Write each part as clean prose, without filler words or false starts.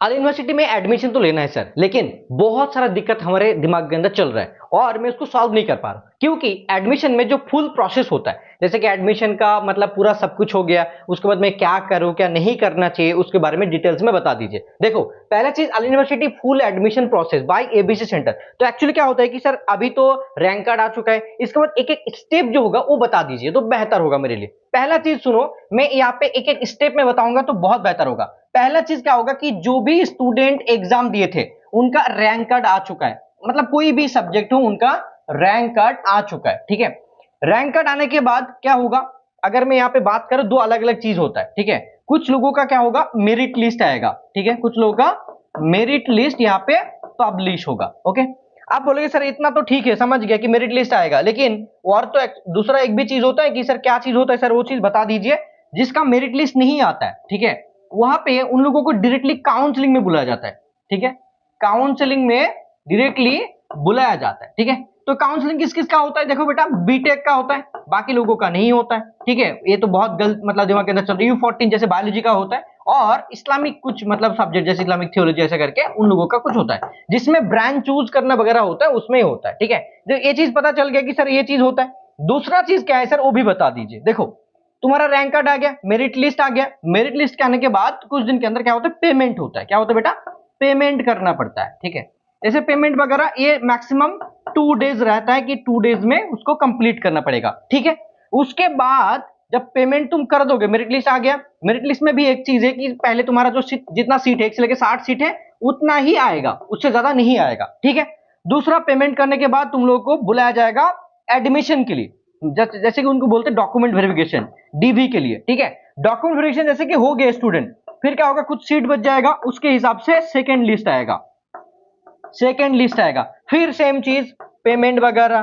अल university में admission तो लेना है सर, लेकिन बहुत सारा दिक्कत हमारे दिमाग के अंदर चल रहा है और मैं उसको सॉल्व नहीं कर पा रहा हूं, क्योंकि एडमिशन में जो फुल प्रोसेस होता है, जैसे कि एडमिशन का मतलब पूरा सब कुछ हो गया, उसके बाद मैं क्या करूं क्या नहीं करना चाहिए उसके बारे में डिटेल्स में बता दीजिए। देखो, पहला चीज, अल university full admission process by ABC centre. तो एक्चुअली क्या होता है कि सर अभी तो रैंक कार्ड आ चुका है, इसके बाद एक एक स्टेप जो होगा वो बता दीजिए तो बेहतर होगा मेरे लिए। पहला चीज सुनो, मैं यहाँ पे एक एक स्टेप में बताऊंगा तो बहुत बेहतर होगा। पहला चीज क्या होगा कि जो भी स्टूडेंट एग्जाम दिए थे उनका रैंक कार्ड आ चुका है, मतलब कोई भी सब्जेक्ट हो उनका रैंक कार्ड आ चुका है, ठीक है। रैंक कार्ड आने के बाद क्या होगा, अगर मैं यहाँ पे बात करूं, दो अलग अलग चीज होता है, ठीक है। कुछ लोगों का क्या होगा, मेरिट लिस्ट आएगा, ठीक है, कुछ लोगों का मेरिट लिस्ट यहाँ पे पब्लिश होगा, ओके। आप बोलोगे सर इतना तो ठीक है, समझ गया कि मेरिट लिस्ट आएगा, लेकिन और तो दूसरा एक भी चीज होता है कि सर क्या चीज होता है सर, वो चीज बता दीजिए। जिसका मेरिट लिस्ट नहीं आता है, ठीक है, वहां पे उन लोगों को डायरेक्टली काउंसलिंग में बुलाया जाता है, ठीक है। काउंसलिंग में डायरेक्टली बुलाया जाता है, ठीक है। तो काउंसलिंग किस किस का होता है, देखो बेटा, बीटेक का होता है, बाकी लोगों का नहीं होता है, ठीक है। ये तो बहुत गलत मतलब दिमाग के अंदर चल रही है। U14 जैसे बायोलॉजी का होता है, और इस्लामिक कुछ मतलब सब्जेक्ट जैसे इस्लामिक थियोलॉजी ऐसा करके उन लोगों का कुछ होता है, जिसमें ब्रांच चूज करना वगैरह होता है, उसमें ही होता है, ठीक है। तो ये चीज पता चल गया कि सर ये चीज होता है। दूसरा चीज क्या है सर, वो भी बता दीजिए। देखो, तुम्हारा रैंक कार्ड आ गया, मेरिट लिस्ट आ गया, मेरिट लिस्ट के आने के बाद कुछ दिन के अंदर क्या होता है, पेमेंट होता है। क्या होता है बेटा, पेमेंट करना पड़ता है, ठीक है। जैसे पेमेंट वगैरह ये मैक्सिमम 2 डेज रहता है कि 2 डेज में उसको कंप्लीट करना पड़ेगा, ठीक है। उसके बाद जब पेमेंट तुम कर दोगे, मेरिट लिस्ट आ गया, मेरिट लिस्ट में भी एक चीज है कि पहले तुम्हारा जो सीट, जितना सीट है 1 से लेकर 60 सीट है उतना ही आएगा, उससे ज्यादा नहीं आएगा, ठीक है। दूसरा, पेमेंट करने के बाद तुम लोगों को बुलाया जाएगा एडमिशन के लिए, जैसे कि उनको बोलते हैं डॉक्यूमेंट वेरिफिकेशन, डीवी के लिए, ठीक है। डॉक्यूमेंट वेरिफिकेशन जैसे कि हो गए स्टूडेंट, फिर क्या होगा, कुछ सीट बच जाएगा, उसके हिसाब से सेकेंड लिस्ट आएगा, सेकेंड लिस्ट आएगा, फिर सेम चीज, पेमेंट वगैरह,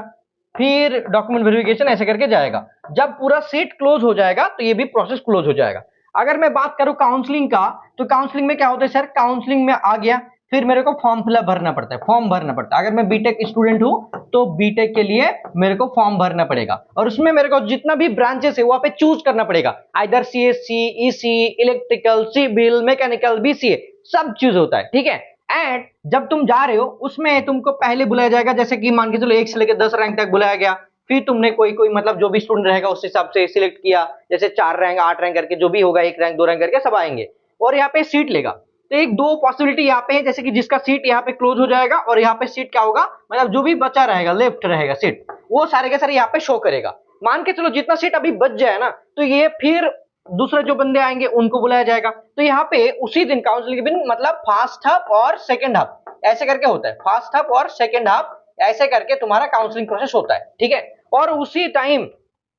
फिर डॉक्यूमेंट वेरिफिकेशन, ऐसे करके जाएगा। जब पूरा सीट क्लोज हो जाएगा तो ये भी प्रोसेस क्लोज हो जाएगा। अगर मैं बात करूं काउंसलिंग का, तो काउंसलिंग में क्या होता है सर, काउंसलिंग में आ गया, फिर मेरे को फॉर्म फिलअप भरना पड़ता है, फॉर्म भरना पड़ता है। अगर मैं बीटेक स्टूडेंट हूं तो बीटेक के लिए मेरे को फॉर्म भरना पड़ेगा, और उसमें मेरे को जितना भी ब्रांचेस है वहां पे चूज करना पड़ेगा, either CSC, EC, electrical, civil, mechanical, BCA, सब चीज होता है, ठीक है। एंड जब तुम जा रहे हो उसमें तुमको पहले बुलाया जाएगा, जैसे कि मान के चलो 1 से लेकर 10 रैंक तक बुलाया गया, फिर तुमने कोई कोई मतलब जो भी स्टूडेंट रहेगा उस हिसाब से सिलेक्ट किया, जैसे 4 रैंक 8 रैंक करके जो भी होगा, 1 रैंक 2 रैंक करके सब आएंगे और यहाँ पे सीट लेगा। तो एक दो पॉसिबिलिटी यहाँ पे है, जैसे कि जिसका सीट यहाँ पे क्लोज हो जाएगा और यहाँ पे सीट क्या होगा, मतलब जो भी बचा रहेगा, लेफ्ट रहेगा सीट, वो सारे के सारे यहाँ पे शो करेगा। मान के चलो जितना सीट अभी बच जाए ना, तो ये फिर दूसरे जो बंदे आएंगे उनको बुलाया जाएगा। तो यहाँ पे उसी दिन काउंसलिंग के दिन, मतलब फर्स्ट हाफ और सेकंड हाफ ऐसे करके होता है, फर्स्ट हाफ और सेकंड हाफ ऐसे करके तुम्हारा काउंसलिंग प्रोसेस होता है, ठीक है। और उसी टाइम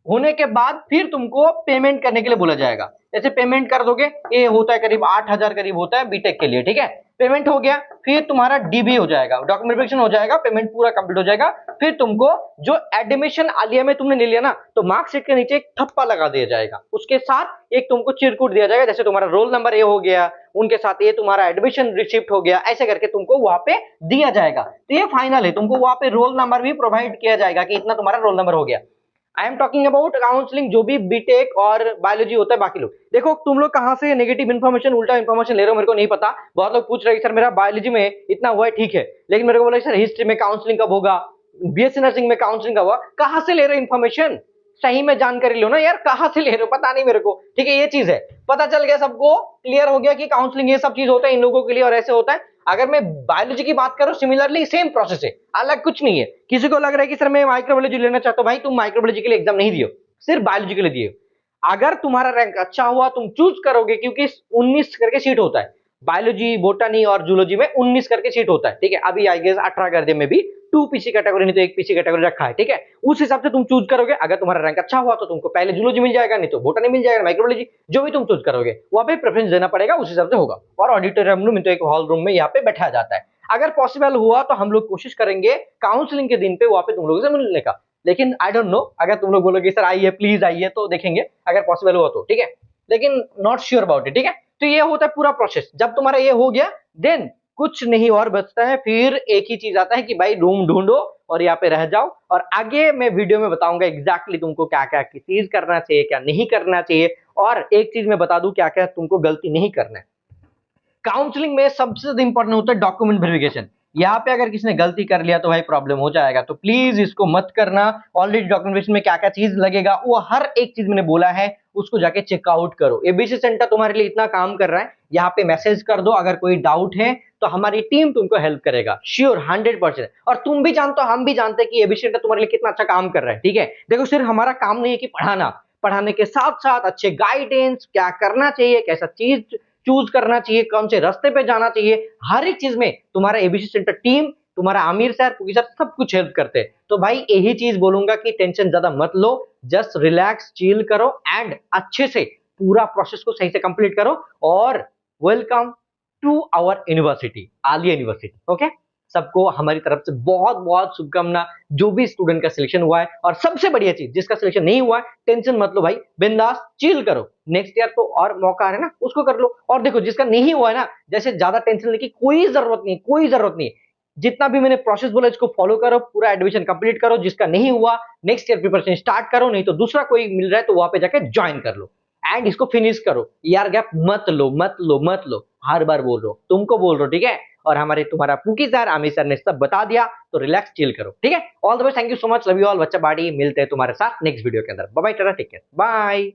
होने के बाद फिर तुमको पेमेंट करने के लिए बोला जाएगा। जैसे पेमेंट कर दोगे, ये होता है करीब 8,000 करीब होता है बीटेक के लिए, ठीक है। पेमेंट हो गया, फिर तुम्हारा डीबी हो जाएगा, डॉक्यूमेंट वेरिफिकेशन हो जाएगा, पेमेंट पूरा कंप्लीट हो जाएगा। फिर तुमको जो एडमिशन आलिया में तुमने ले लिया ना, तो मार्कशीट के नीचे एक ठप्पा लगा दिया जाएगा, उसके साथ एक तुमको चिरकुट दिया जाएगा, जैसे तुम्हारा रोल नंबर ये हो गया, उनके साथ ये तुम्हारा एडमिशन रिसिप्ट हो गया, ऐसे करके तुमको वहां पे दिया जाएगा। तो ये फाइनल है, तुमको वहां पे रोल नंबर भी प्रोवाइड किया जाएगा कि इतना तुम्हारा रोल नंबर हो गया। I am talking about counselling, जो भी बीटेक और बायोलॉजी होता है। बाकी लोग देखो, तुम लोग कहां से नेगेटिव इन्फॉर्मेशन, उल्टा इन्फॉर्मेशन ले रहे हो मेरे को नहीं पता। बहुत लोग पूछ रहे हैं सर मेरा बायोलॉजी में इतना हुआ है, ठीक है, लेकिन मेरे को बोला सर हिस्ट्री में काउंसलिंग कब होगा, बीएससी नर्सिंग में काउंसलिंग कब होगा। कहां से ले रहे हो इन्फॉर्मेशन, सही में जानकारी लो ना यार, कहां से ले रहे हो पता नहीं मेरे को, ठीक है। ये चीज है, पता चल गया सबको, क्लियर हो गया कि काउंसलिंग ये सब चीज होता है इन लोगों के लिए और ऐसे होता है। अगर मैं बायोलॉजी की बात करूं, सिमिलरली सेम प्रोसेस है, अलग कुछ नहीं है। किसी को लग रहा है कि सर मैं माइक्रोबायोलॉजी लेना चाहता हूं, भाई तुम माइक्रोबायोलॉजी के लिए एग्जाम नहीं दियो, सिर्फ बायोलॉजी के लिए दिए। अगर तुम्हारा रैंक अच्छा हुआ, तुम चूज करोगे, क्योंकि 19 करके सीट होता है बायोलॉजी, बोटनी और जूलॉजी में, 19 करके सीट होता है, ठीक है। अभी आई गेस 18 कर दिया में भी, 2 पीसी कैटेगरी नहीं तो 1 पीसी कैटेगरी रखा है, ठीक है। उस हिसाब से तुम चूज करोगे। अगर तुम्हारा रैंक अच्छा हुआ तो तुमको पहले जूलॉजी मिल जाएगा, नहीं तो बोटनी मिल जाएगा, माइक्रोबायोलॉजी, जो भी तुम चूज करोगे वहां पे प्रेफरेंस देना पड़ेगा, उस हिसाब से होगा। और ऑडिटोरियम में तो एक हॉल रूम में यहाँ पे बैठा जाता है। अगर पॉसिबल हुआ तो हम लोग कोशिश करेंगे काउंसलिंग के दिन पे वहां पे तुम लोगों से मिलने का, लेकिन आई डोंट नो, अगर तुम लोग बोलोगे सर आइए प्लीज आइए तो देखेंगे, अगर पॉसिबल हुआ तो, ठीक है, लेकिन नॉट श्योर अबाउट इट, ठीक है। तो ये होता है पूरा प्रोसेस। जब तुम्हारा ये हो गया, देन कुछ नहीं और बचता है, फिर एक ही चीज आता है कि भाई रूम ढूंढो और यहाँ पे रह जाओ। और आगे मैं वीडियो में बताऊंगा एग्जैक्टली तुमको क्या क्या चीज करना चाहिए, क्या नहीं करना चाहिए, और एक चीज मैं बता दूं क्या क्या तुमको गलती नहीं करना है। काउंसलिंग में सबसे ज्यादा इंपॉर्टेंट होता है डॉक्यूमेंट वेरिफिकेशन। यहाँ पे अगर किसी ने गलती कर लिया तो भाई प्रॉब्लम हो जाएगा, तो प्लीज इसको मत करना। ऑलरेडी डॉक्यूमेंटेशन में क्या क्या चीज लगेगा वो हर एक चीज मैंने बोला है, उसको जाके चेकआउट करो। एबीसी सेंटर तुम्हारे लिए इतना काम कर रहा है, यहाँ पे मैसेज कर दो अगर कोई डाउट है तो हमारी टीम तुमको हेल्प करेगा, श्योर 100%। और तुम भी जानते हो, हम भी जानते हैं कि एबीसी सेंटर तुम्हारे लिए कितना अच्छा काम कर रहा है, ठीक है। देखो सिर्फ हमारा काम नहीं है कि पढ़ाना, पढ़ाने के साथ साथ अच्छे गाइडेंस, क्या करना चाहिए, कैसा चीज चूज करना चाहिए, कौन से रास्ते पे जाना चाहिए, हर एक चीज में तुम्हारा एबीसी सेंटर टीम, तुम्हारा आमिर सर, पुकी सर सब कुछ हेल्प करते हैं। तो भाई यही चीज बोलूंगा कि टेंशन ज्यादा मत लो, जस्ट रिलैक्स चिल करो एंड अच्छे से पूरा प्रोसेस को सही से कंप्लीट करो। और welcome to our university, Aliah university. Okay, सबको हमारी तरफ से बहुत बहुत शुभकामना, जो भी स्टूडेंट का सिलेक्शन हुआ है। और सबसे बढ़िया चीज, जिसका सिलेक्शन नहीं हुआ है टेंशन मत लो भाई, बिंदास चिल करो, नेक्स्ट ईयर तो और मौका है ना, उसको कर लो। और देखो जिसका नहीं हुआ है ना, जैसे ज्यादा टेंशन लेने की कोई जरूरत नहीं, कोई जरूरत नहीं। जितना भी मैंने प्रोसेस बोला इसको फॉलो करो, पूरा एडमिशन कंप्लीट करो। जिसका नहीं हुआ नेक्स्ट ईयर प्रिपरेशन स्टार्ट करो, नहीं तो दूसरा कोई मिल रहा है तो वहां पे जाके ज्वाइन कर लो एंड इसको फिनिश करो। ईयर गैप मत लो, मत लो, मत लो, हर बार बोल रहा हूं, तुमको बोल रहा हूं, ठीक है। और हमारे तुम्हारा पुकी सर, आमिर सर ने सब बता दिया, तो रिलैक्स चिल करो, ठीक है। All the best, thank you so much, love you all, बच्चा बाड़ी। मिलते हैं तुम्हारे साथ नेक्स्ट वीडियो के अंदर। Bye bye, tata, take care, bye.